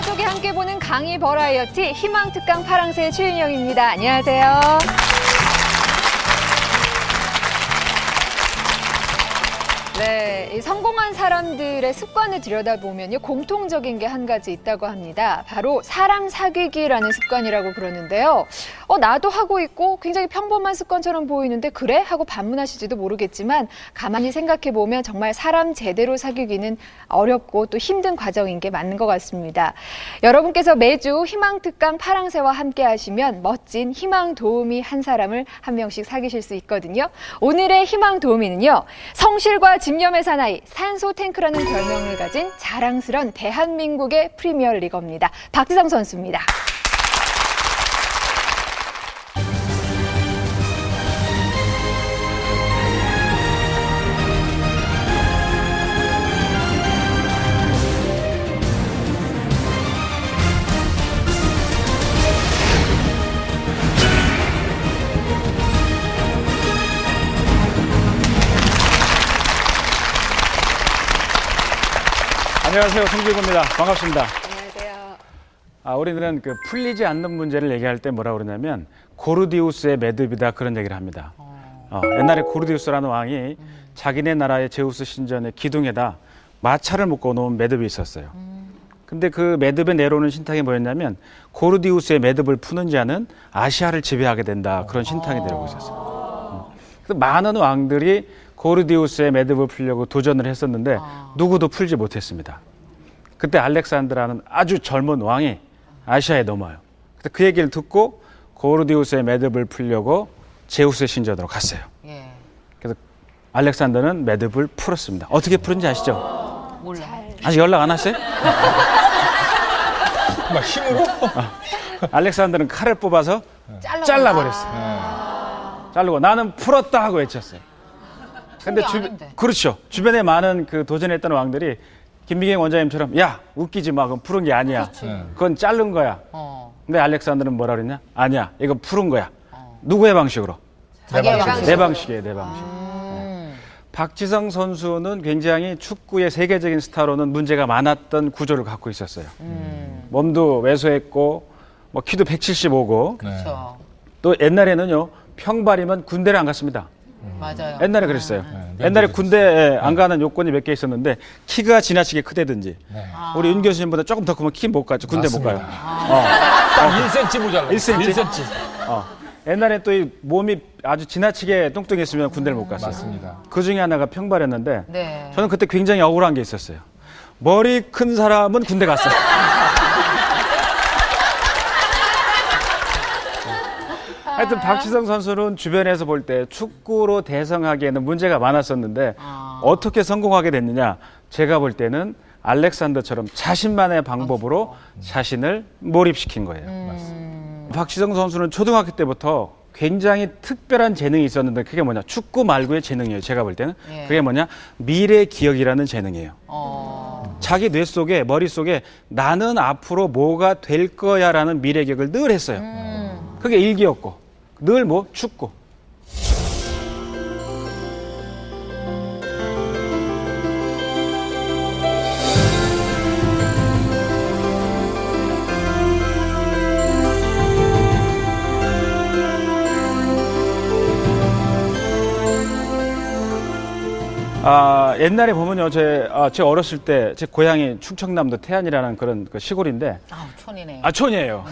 가족이 함께 보는 강의 버라이어티 희망특강 파랑새 최윤영입니다. 안녕하세요. 네, 이 성공한 사람들의 습관을 들여다보면요, 공통적인 게 한 가지 있다고 합니다. 바로 사람 사귀기라는 습관이라고 그러는데요. 나도 하고 있고 굉장히 평범한 습관처럼 보이는데 그래? 하고 반문하실지도 모르겠지만 가만히 생각해보면 정말 사람 제대로 사귀기는 어렵고 또 힘든 과정인 게 맞는 것 같습니다. 여러분께서 매주 희망특강 파랑새와 함께 하시면 멋진 희망 도우미 한 사람을 한 명씩 사귀실 수 있거든요. 오늘의 희망 도우미는요, 성실과 집념의 사나이, 산소 탱크라는 별명을 가진 자랑스런 대한민국의 프리미어리거입니다. 박지성 선수입니다. 안녕하세요. 송길구입니다. 반갑습니다. 안녕하세요. 우리들은 풀리지 않는 문제를 얘기할 때 뭐라 그러냐면 고르디우스의 매듭이다, 그런 얘기를 합니다. 옛날에 고르디우스라는 왕이 자기네 나라의 제우스 신전의 기둥에다 마차를 묶어 놓은 매듭이 있었어요. 근데 그 매듭에 내려오는 신탁이 뭐였냐면 고르디우스의 매듭을 푸는 자는 아시아를 지배하게 된다, 그런 신탁이 내려오고 있었어요. 그래서 많은 왕들이 고르디우스의 매듭을 풀려고 도전을 했었는데 누구도 풀지 못했습니다. 그때 알렉산드라는 아주 젊은 왕이 아시아에 넘어요. 그래서 그 얘기를 듣고 고르디우스의 매듭을 풀려고 제우스의 신전으로 갔어요. 그래서 알렉산더는 매듭을 풀었습니다. 어떻게 풀은지 아시죠? 몰라. 아직 연락 안 왔어요? 막 힘으로? 알렉산더는 칼을 뽑아서 잘라버렸어요. 자르고 나는 풀었다 하고 외쳤어요. 근데 그렇죠. 주변에 많은 도전했던 왕들이 김미경 원장님처럼 야, 웃기지 마. 그건 푸른 게 아니야. 그건 자른 거야. 근데 알렉산더는 뭐라 그랬냐? 아니야. 이건 푸른 거야. 누구의 방식으로? 내 방식이에요. 내 방식. 박지성 선수는 굉장히 축구의 세계적인 스타로는 문제가 많았던 구조를 갖고 있었어요. 몸도 왜소했고 키도 175고 또 옛날에는요, 평발이면 군대를 안 갔습니다. 맞아요. 옛날에 그랬어요. 옛날에 군대에 안 가는 요건이 몇 개 있었는데 키가 지나치게 크다든지 우리 윤 교수님보다 조금 더 크면 키 못 가죠. 군대 못 가요. 딱 1cm 모자라. 1cm. 옛날에 또 이 몸이 아주 지나치게 뚱뚱했으면 군대를 못 갔어요. 맞습니다. 그 중에 하나가 평발이었는데 저는 그때 굉장히 억울한 게 있었어요. 머리 큰 사람은 군대 갔어요. 하여튼 박지성 선수는 주변에서 볼 때 축구로 대성하기에는 문제가 많았었는데 어떻게 성공하게 됐느냐, 제가 볼 때는 알렉산더처럼 자신만의 방법으로 자신을 몰입시킨 거예요. 박지성 선수는 초등학교 때부터 굉장히 특별한 재능이 있었는데 그게 뭐냐, 축구 말고의 재능이에요. 제가 볼 때는 그게 뭐냐, 미래 기억이라는 재능이에요. 자기 뇌 속에, 머릿속에 나는 앞으로 뭐가 될 거야 라는 미래 기억을 늘 했어요. 그게 일기였고 늘 축구. 옛날에 보면요, 제 어렸을 때 제 고향이 충청남도 태안이라는 그런 시골인데. 촌이네요. 촌이에요.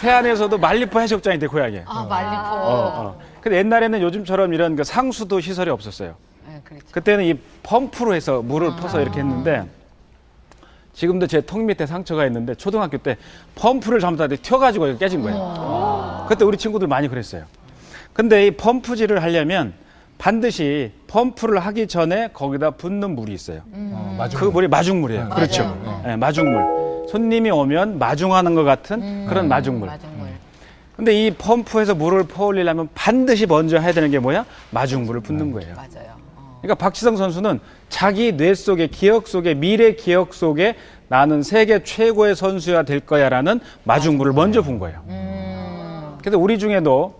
태안에서도 말리포 해수욕장이 내 고향이에요. 말리포. 근데 옛날에는 요즘처럼 이런 상수도 시설이 없었어요. 그렇죠. 그때는 이 펌프로 해서 물을 퍼서 이렇게 했는데, 지금도 제 턱 밑에 상처가 있는데 초등학교 때 펌프를 잘못하다 튀어가지고 깨진 거예요. 그때 우리 친구들 많이 그랬어요. 근데 이 펌프질을 하려면 반드시 펌프를 하기 전에 거기다 붓는 물이 있어요. 그 물이 마중물이에요. 그렇죠. 네, 마중물. 손님이 오면 마중하는 것 같은 그런 마중물. 근데 이 펌프에서 물을 퍼올리려면 반드시 먼저 해야 되는 게 뭐야? 마중물을 붓는 거예요. 맞아요. 그러니까 박지성 선수는 자기 뇌 속에, 기억 속에, 미래 기억 속에 나는 세계 최고의 선수가 될 거야라는 마중물을 먼저 분 거예요. 그래서 우리 중에도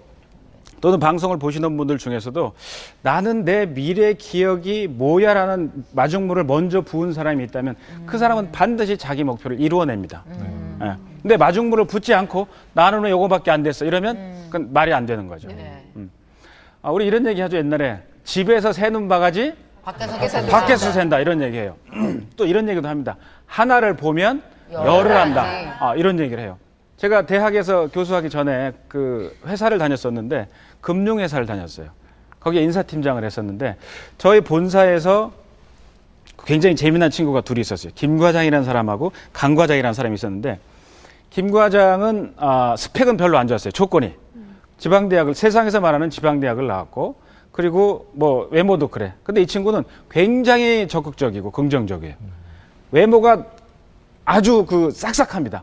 또는 방송을 보시는 분들 중에서도 나는 내 미래 기억이 뭐야라는 마중물을 먼저 부은 사람이 있다면 그 사람은 반드시 자기 목표를 이루어냅니다. 예. 근데 마중물을 붓지 않고 나는 왜 요거밖에 안 됐어 이러면 그건 말이 안 되는 거죠. 네. 우리 이런 얘기 하죠. 옛날에 집에서 새는 바가지 밖에서 샌다 이런 얘기해요. 또 이런 얘기도 합니다. 하나를 보면 열을 한다. 이런 얘기를 해요. 제가 대학에서 교수하기 전에 그 회사를 다녔었는데 금융회사를 다녔어요. 거기에 인사팀장을 했었는데 저희 본사에서 굉장히 재미난 친구가 둘이 있었어요. 김 과장이라는 사람하고 강 과장이라는 사람이 있었는데 김 과장은 스펙은 별로 안 좋았어요. 조건이. 지방대학을 세상에서 말하는 지방대학을 나왔고 그리고 뭐 외모도 그래. 근데 이 친구는 굉장히 적극적이고 긍정적이에요. 외모가 아주 그 싹싹합니다.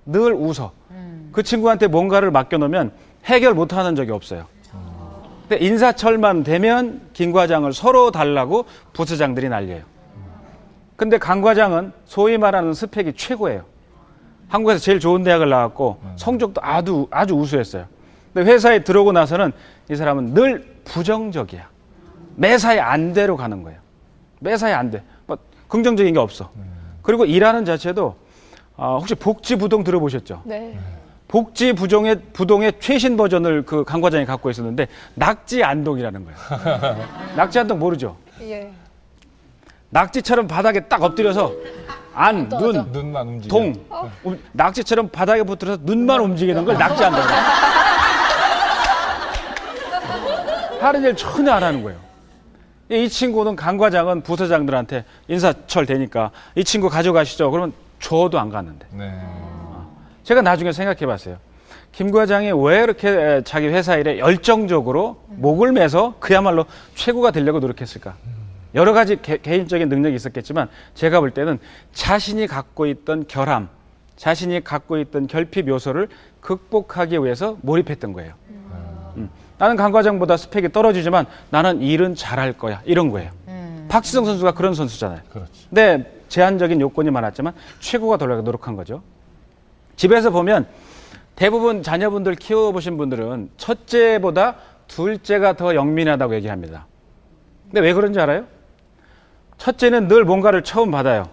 늘 웃어. 그 친구한테 뭔가를 맡겨놓으면 해결 못하는 적이 없어요. 근데 인사철만 되면 김 과장을 서로 달라고 부서장들이 난리예요. 근데 강 과장은 소위 말하는 스펙이 최고예요. 한국에서 제일 좋은 대학을 나왔고 성적도 아주 우수했어요. 근데 회사에 들어오고 나서는 이 사람은 늘 부정적이야. 매사에 안 돼로 가는 거예요. 매사에 안 돼. 뭐 긍정적인 게 없어. 그리고 일하는 자체도 혹시 복지부동 들어보셨죠? 네. 복지부동의 최신 버전을 그 강 과장이 갖고 있었는데 낙지안동이라는 거예요. 낙지안동 모르죠? 예. 낙지처럼 바닥에 딱 엎드려서 눈만 움직여. 동. 낙지처럼 바닥에 붙들어서 눈만 움직이는 걸 낙지안동이라고. 하는 일 전혀 안 하는 거예요. 이 친구는 강 과장은 부서장들한테 인사철 되니까 이 친구 가져가시죠. 그러면 줘도 안 갔는데. 네. 제가 나중에 생각해 봤어요. 김 과장이 왜 이렇게 자기 회사 일에 열정적으로 목을 매서 그야말로 최고가 되려고 노력했을까? 여러 가지 개인적인 능력이 있었겠지만 제가 볼 때는 자신이 갖고 있던 결함, 자신이 갖고 있던 결핍 요소를 극복하기 위해서 몰입했던 거예요. 나는 강 과장보다 스펙이 떨어지지만 나는 일은 잘할 거야. 이런 거예요. 박지성 선수가 그런 선수잖아요. 그렇지. 근데 제한적인 요건이 많았지만 최고가 되려고 노력한 거죠. 집에서 보면 대부분 자녀분들 키워보신 분들은 첫째보다 둘째가 더 영민하다고 얘기합니다. 근데 왜 그런지 알아요? 첫째는 늘 뭔가를 처음 받아요.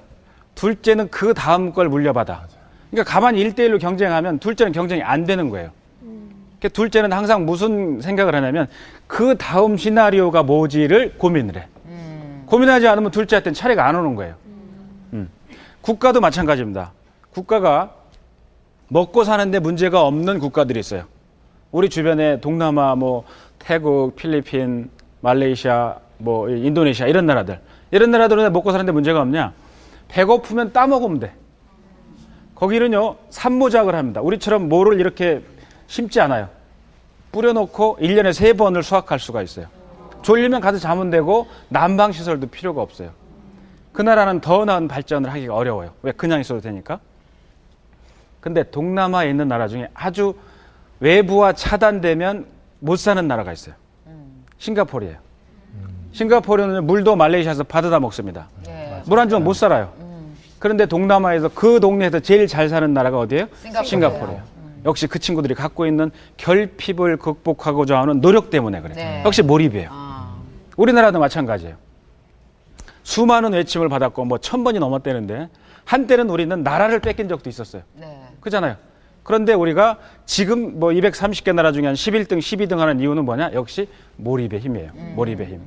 둘째는 그 다음 걸 물려받아. 그러니까 가만히 1대1로 경쟁하면 둘째는 경쟁이 안 되는 거예요. 그러니까 둘째는 항상 무슨 생각을 하냐면 그 다음 시나리오가 뭐지를 고민을 해. 고민하지 않으면 둘째한테는 차례가 안 오는 거예요. 국가도 마찬가지입니다. 국가가 먹고 사는데 문제가 없는 국가들이 있어요. 우리 주변에 동남아, 뭐 태국, 필리핀, 말레이시아, 뭐 인도네시아 이런 나라들. 이런 나라들은 먹고 사는데 문제가 없냐? 배고프면 따먹으면 돼. 거기는요 산모작을 합니다. 우리처럼 모를 이렇게 심지 않아요. 뿌려놓고 1년에 3번을 수확할 수가 있어요. 졸리면 가서 자면 되고 난방시설도 필요가 없어요. 그 나라는 더 나은 발전을 하기가 어려워요. 왜? 그냥 있어도 되니까. 근데 동남아에 있는 나라 중에 아주 외부와 차단되면 못 사는 나라가 있어요. 싱가포르예요. 싱가포르는 물도 말레이시아에서 받아다 먹습니다. 물 안 주면 못 살아요. 그런데 동남아에서 그 동네에서 제일 잘 사는 나라가 어디예요? 싱가포르예요. 역시 그 친구들이 갖고 있는 결핍을 극복하고자 하는 노력 때문에 그래요. 네. 역시 몰입이에요. 우리나라도 마찬가지예요. 수많은 외침을 받았고 뭐 1000번이 넘었다는데 한때는 우리는 나라를 뺏긴 적도 있었어요. 네. 그잖아요. 그런데 우리가 지금 뭐 230개 나라 중에 한 11등, 12등 하는 이유는 뭐냐? 역시 몰입의 힘이에요. 몰입의 힘.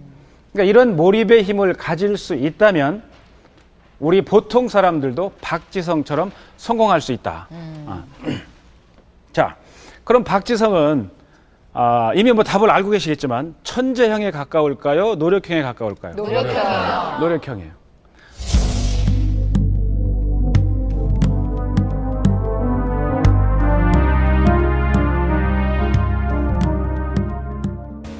그러니까 이런 몰입의 힘을 가질 수 있다면 우리 보통 사람들도 박지성처럼 성공할 수 있다. 자, 그럼 박지성은 이미 뭐 답을 알고 계시겠지만 천재형에 가까울까요? 노력형에 가까울까요? 노력형이요. 노력형이에요.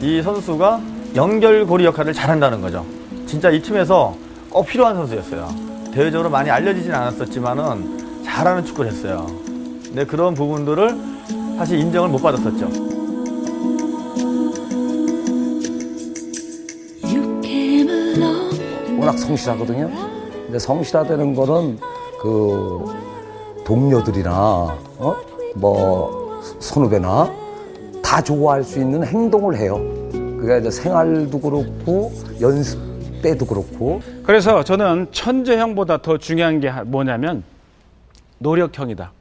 이 선수가 연결고리 역할을 잘한다는 거죠. 진짜 이 팀에서 꼭 필요한 선수였어요. 대외적으로 많이 알려지진 않았었지만은 잘하는 축구를 했어요. 근데 그런 부분들을 사실 인정을 못 받았었죠. 워낙 성실하거든요. 근데 성실하다는 거는 그 동료들이나 뭐 선후배나 다 다 좋아할 수 있는 행동을 해요. 그게 이제 생활도 그렇고 연습 때도 그렇고. 그래서 저는 천재형보다 더 중요한 게 뭐냐면 노력형이다.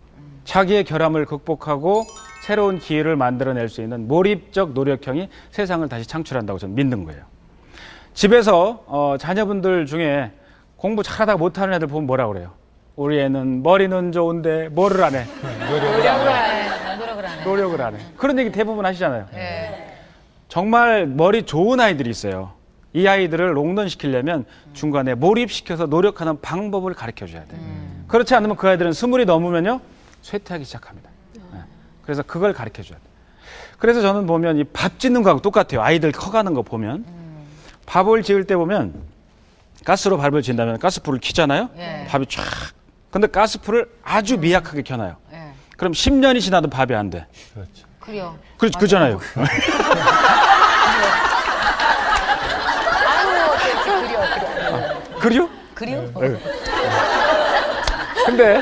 자기의 결함을 극복하고 새로운 기회를 만들어낼 수 있는 몰입적 노력형이 세상을 다시 창출한다고 저는 믿는 거예요. 집에서 자녀분들 중에 공부 잘하다가 못하는 애들 보면 뭐라 그래요? 우리 애는 머리는 좋은데 뭐를 안 해? 노력을 안 해. 그런 얘기 대부분 하시잖아요. 정말 머리 좋은 아이들이 있어요. 이 아이들을 롱런시키려면 중간에 몰입시켜서 노력하는 방법을 가르쳐줘야 돼요. 그렇지 않으면 그 아이들은 20이 넘으면요 쇠퇴하기 시작합니다. 그래서 그걸 가르쳐줘야 돼요. 그래서 저는 보면 이 밥 짓는 거하고 똑같아요. 아이들 커가는 거 보면 밥을 지을 때 보면 가스로 밥을 지은다면 가스불을 켜잖아요. 밥이 쫙. 근데 가스불을 아주 미약하게 켜놔요. 그럼 10년이 지나도 밥이 안 돼. 그래요. 그잖아요. 그래요? 그래요? 근데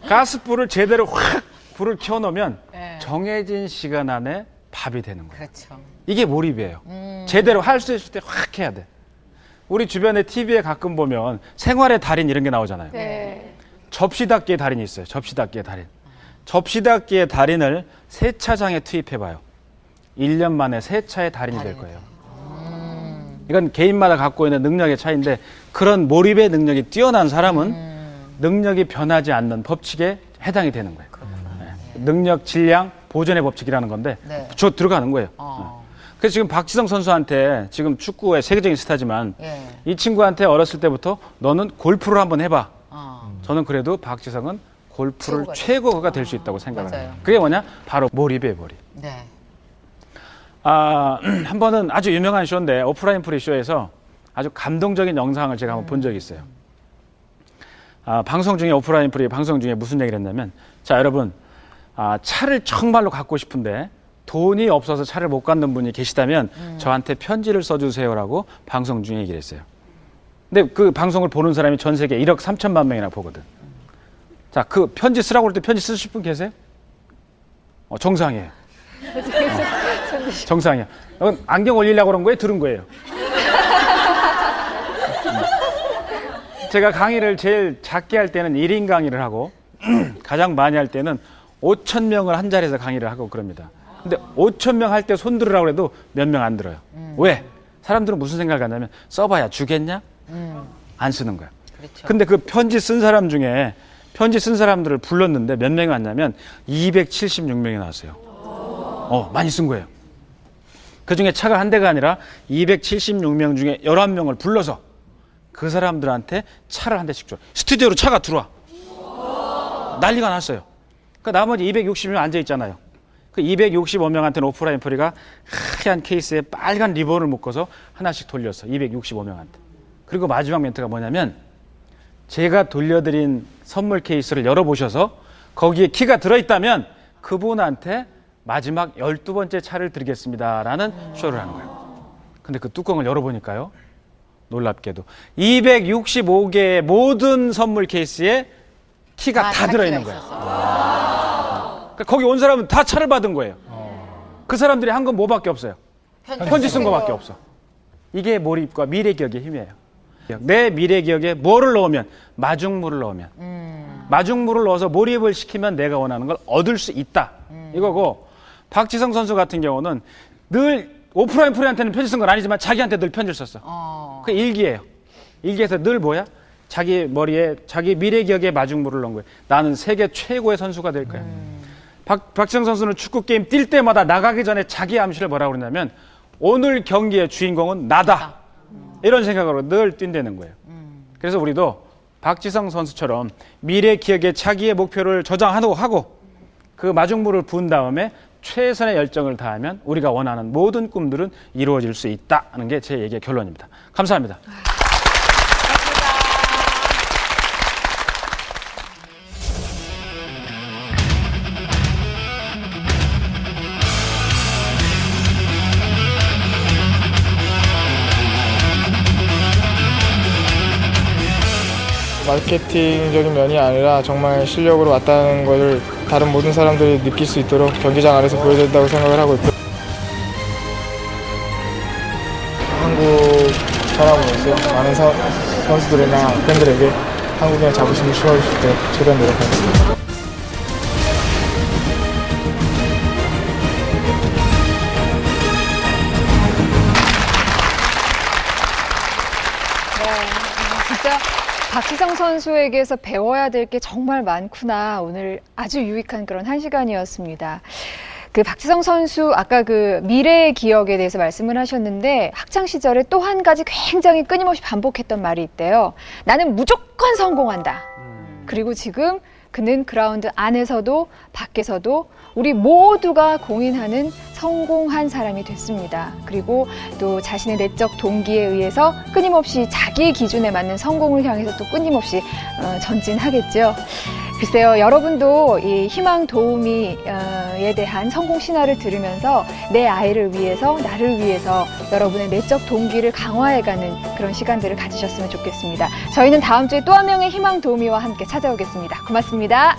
가스불을 제대로 확 불을 켜놓으면 정해진 시간 안에 밥이 되는 거예요. 그렇죠. 이게 몰입이에요. 제대로 할 수 있을 때 확 해야 돼. 우리 주변에 TV에 가끔 보면 생활의 달인 이런 게 나오잖아요. 네. 접시닦기의 달인이 있어요. 접시닦기의 달인. 접시닦기의 달인을 세차장에 투입해봐요. 1년 만에 세차의 달인이 될 거예요. 이건 개인마다 갖고 있는 능력의 차이인데 그런 몰입의 능력이 뛰어난 사람은 능력이 변하지 않는 법칙에 해당이 되는 거예요. 네. 능력, 질량, 보존의 법칙이라는 건데 네. 저 들어가는 거예요. 그래서 지금 박지성 선수한테 지금 축구의 세계적인 스타지만 이 친구한테 어렸을 때부터 너는 골프를 한번 해봐. 저는 그래도 박지성은 골프를 최고가 될 수 있다고 생각합니다. 그게 뭐냐? 바로 몰입이에요, 몰입. 네. 한 번은 아주 유명한 쇼인데 오프라인 프리쇼에서 아주 감동적인 영상을 제가 한번 본 적이 있어요. 방송 중에 오프라인 프리 방송 중에 무슨 얘기를 했냐면 자 여러분 차를 정말로 갖고 싶은데 돈이 없어서 차를 못 갖는 분이 계시다면 저한테 편지를 써주세요라고 방송 중에 얘기를 했어요. 근데 그 방송을 보는 사람이 전 세계 1억 3천만 명이나 보거든. 자, 그 편지 쓰라고 할 때 편지 쓰실 분 계세요? 정상이에요. 정상이야. 안경 올리려고 그런 거예요? 들은 거예요? 제가 강의를 제일 작게 할 때는 1인 강의를 하고 가장 많이 할 때는 5,000명을 한 자리에서 강의를 하고 그럽니다. 근데 5,000명 할 때 손 들으라고 해도 몇 명 안 들어요. 왜? 사람들은 무슨 생각을 하냐면 써봐야 주겠냐? 안 쓰는 거야. 그렇죠. 근데 그 편지 쓴 사람 중에 편지 쓴 사람들을 불렀는데 몇 명이 왔냐면 276명이 나왔어요. 많이 쓴 거예요. 그 중에 차가 한 대가 아니라 276명 중에 11명을 불러서 그 사람들한테 차를 한 대씩 줘. 스튜디오로 차가 들어와. 난리가 났어요. 그 나머지 260명 앉아 있잖아요. 그 265명한테는 오프라인 프리가 하얀 케이스에 빨간 리본을 묶어서 하나씩 돌렸어. 265명한테. 그리고 마지막 멘트가 뭐냐면 제가 돌려드린 선물 케이스를 열어보셔서 거기에 키가 들어있다면 그분한테 마지막 12번째 차를 드리겠습니다라는 쇼를 하는 거예요. 근데 그 뚜껑을 열어보니까요. 놀랍게도 265개의 모든 선물 케이스에 키가 다 들어있는 거예요. 그러니까 거기 온 사람은 다 차를 받은 거예요. 그 사람들이 한 건 뭐밖에 없어요? 편지 쓴 거밖에 없어. 이게 몰입과 미래 기억의 힘이에요. 내 미래 기억에 뭐를 넣으면 마중물을 넣으면 마중물을 넣어서 몰입을 시키면 내가 원하는 걸 얻을 수 있다. 이거고 박지성 선수 같은 경우는 늘 오프라인 프리한테는 편지 쓴 건 아니지만 자기한테 늘 편지를 썼어. 그 일기예요. 일기에서 늘 뭐야? 자기 머리에 자기 미래 기억에 마중물을 넣은 거예요. 나는 세계 최고의 선수가 될 거야. 박지성 선수는 축구 게임 뛸 때마다 나가기 전에 자기 암시를 뭐라고 그러냐면 오늘 경기의 주인공은 나다. 이런 생각으로 늘 뛴다는 거예요. 그래서 우리도 박지성 선수처럼 미래 기억에 자기의 목표를 저장하고 그 마중물을 부은 다음에 최선의 열정을 다하면 우리가 원하는 모든 꿈들은 이루어질 수 있다는 게 제 얘기의 결론입니다. 감사합니다. 마케팅적인 면이 아니라 정말 실력으로 왔다는 것을 다른 모든 사람들이 느낄 수 있도록 경기장 안에서 보여야 된다고 생각을 하고 있고 한국 사람으로서 많은 선수들이나 팬들에게 한국의 자부심을 심어줄 수 있도록 최대한 노력하겠습니다. 진짜 박지성 선수에게서 배워야 될 게 정말 많구나. 오늘 아주 유익한 그런 한 시간이었습니다. 그 박지성 선수 아까 그 미래의 기억에 대해서 말씀을 하셨는데 학창 시절에 또 한 가지 굉장히 끊임없이 반복했던 말이 있대요. 나는 무조건 성공한다. 그리고 지금 그는 그라운드 안에서도 밖에서도 우리 모두가 공인하는 성공한 사람이 됐습니다. 그리고 또 자신의 내적 동기에 의해서 끊임없이 자기의 기준에 맞는 성공을 향해서 또 끊임없이 전진하겠죠. 글쎄요, 여러분도 이 희망 도우미에 대한 성공 신화를 들으면서 내 아이를 위해서, 나를 위해서 여러분의 내적 동기를 강화해가는 그런 시간들을 가지셨으면 좋겠습니다. 저희는 다음 주에 또 한 명의 희망 도우미와 함께 찾아오겠습니다. 고맙습니다.